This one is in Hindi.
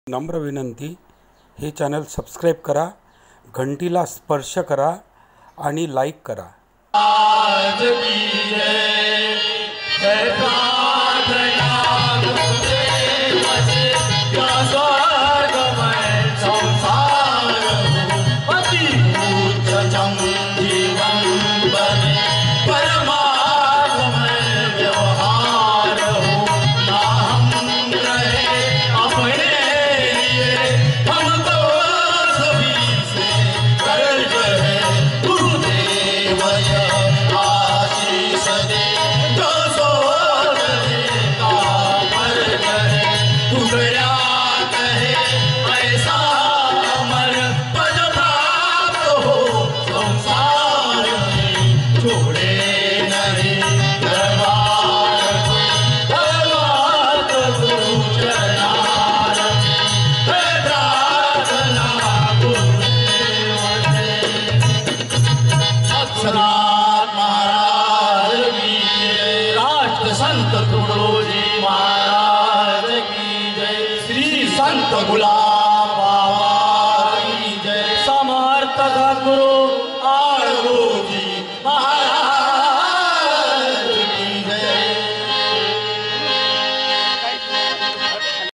नम्र विनंती, हे चॅनल सबस्क्राईब करा, घंटीला स्पर्श करा आणि लाईक करा। आज की जय जय प्रार्थना तुझे या स्वर्गमय संसार हो, पति पुत्र जीवन बने परमात्मय व्यवहार हो। ना हम रहे अपने लिए, हमको सभी से कर्ज है। गुरुदेव आशीष दे जो सोचने का फर्ज है। तू गया कहे ऐसा अमर पद प्राप्त हो संसार में, छोड़े नहीं दरबार को भगवत गुरु चरणार में है प्रार्थना गुरुदेव से। सतनाथ महाराज की जय, राष्ट्र संत तुड़ोजी महाराज की जय, श्री संत गुलाब